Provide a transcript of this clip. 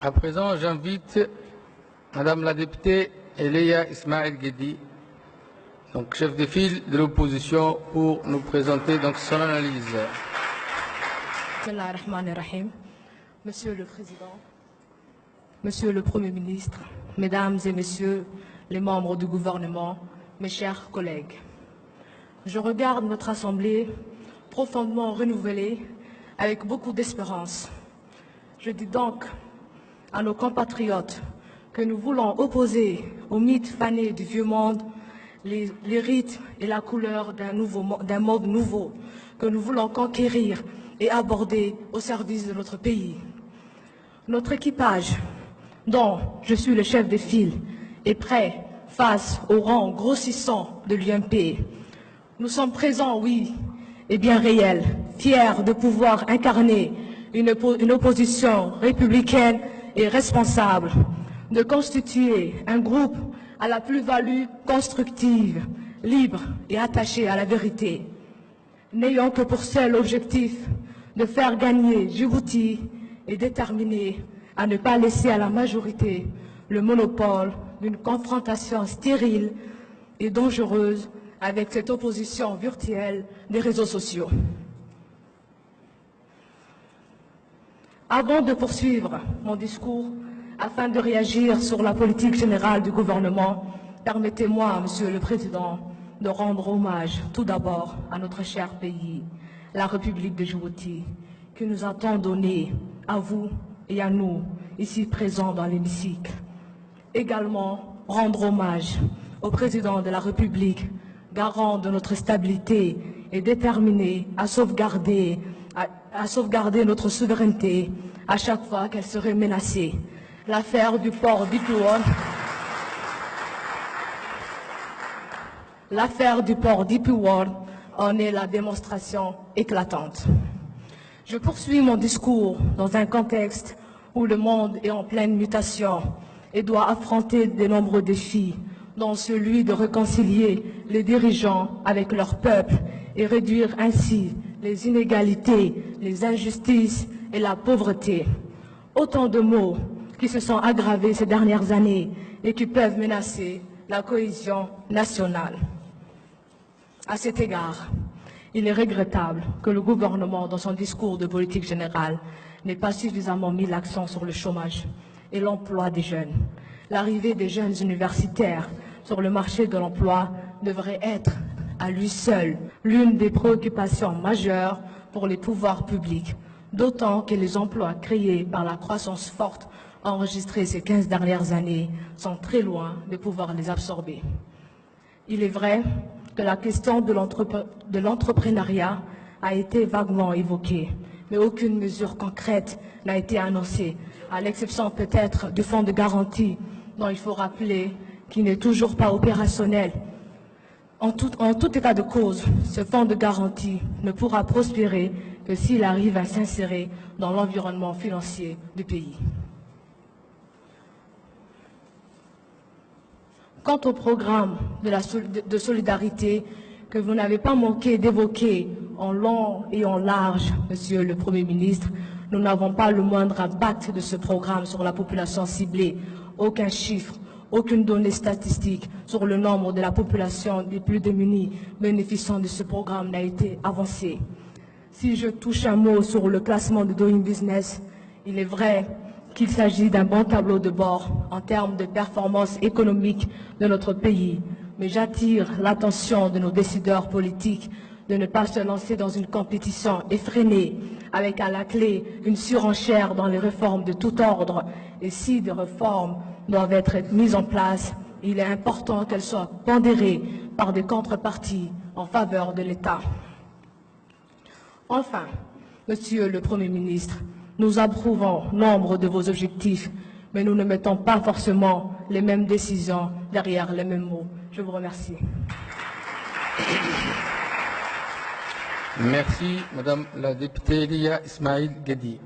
À présent, j'invite Madame la députée Elia Ismail Guedi, donc chef de file de l'opposition, pour nous présenter donc son analyse. Monsieur le Président, Monsieur le Premier ministre, Mesdames et Messieurs les membres du gouvernement, mes chers collègues, je regarde notre Assemblée profondément renouvelée avec beaucoup d'espérance. Je dis donc à nos compatriotes que nous voulons opposer aux mythes fanés du vieux monde les rythmes et la couleur d'un monde nouveau que nous voulons conquérir et aborder au service de notre pays. Notre équipage, dont je suis le chef de file, est prêt face au rang grossissant de l'UMP. Nous sommes présents, oui, et bien réels, fiers de pouvoir incarner une opposition républicaine et responsable, de constituer un groupe à la plus-value constructive, libre et attaché à la vérité. N'ayant que pour seul objectif de faire gagner Djibouti et déterminés à ne pas laisser à la majorité le monopole d'une confrontation stérile et dangereuse avec cette opposition virtuelle des réseaux sociaux. Avant de poursuivre mon discours, afin de réagir sur la politique générale du gouvernement, permettez-moi, Monsieur le Président, de rendre hommage tout d'abord à notre cher pays, la République de Djibouti, qui nous a tant donné, à vous et à nous, ici présents dans l'hémicycle. Également, rendre hommage au Président de la République, garant de notre stabilité et déterminé à sauvegarder notre souveraineté à chaque fois qu'elle serait menacée. L'affaire du port d'Ipuwer en est la démonstration éclatante. Je poursuis mon discours dans un contexte où le monde est en pleine mutation et doit affronter de nombreux défis, dont celui de réconcilier les dirigeants avec leur peuple et réduire ainsi les inégalités, les injustices et la pauvreté. Autant de maux qui se sont aggravés ces dernières années et qui peuvent menacer la cohésion nationale. À cet égard, il est regrettable que le gouvernement, dans son discours de politique générale, n'ait pas suffisamment mis l'accent sur le chômage et l'emploi des jeunes. L'arrivée des jeunes universitaires sur le marché de l'emploi devrait être, à lui seul, l'une des préoccupations majeures pour les pouvoirs publics, d'autant que les emplois créés par la croissance forte enregistrée ces 15 dernières années sont très loin de pouvoir les absorber. Il est vrai que la question de l'entrepreneuriat a été vaguement évoquée, mais aucune mesure concrète n'a été annoncée, à l'exception peut-être du fonds de garantie, dont il faut rappeler qu'il n'est toujours pas opérationnel. En tout état de cause, ce fonds de garantie ne pourra prospérer que s'il arrive à s'insérer dans l'environnement financier du pays. Quant au programme de solidarité que vous n'avez pas manqué d'évoquer en long et en large, Monsieur le Premier ministre, nous n'avons pas le moindre impact de ce programme sur la population ciblée, aucun chiffre, aucune donnée statistique sur le nombre de la population des plus démunis bénéficiant de ce programme n'a été avancé. Si je touche un mot sur le classement de Doing Business, il est vrai qu'il s'agit d'un bon tableau de bord en termes de performance économique de notre pays, mais j'attire l'attention de nos décideurs politiques de ne pas se lancer dans une compétition effrénée avec à la clé une surenchère dans les réformes de tout ordre. Et si des réformes doivent être mises en place, il est important qu'elles soient pondérées par des contreparties en faveur de l'État. Enfin, Monsieur le Premier ministre, nous approuvons nombre de vos objectifs, mais nous ne mettons pas forcément les mêmes décisions derrière les mêmes mots. Je vous remercie. Merci, Madame la députée Elia Ismail Guedi.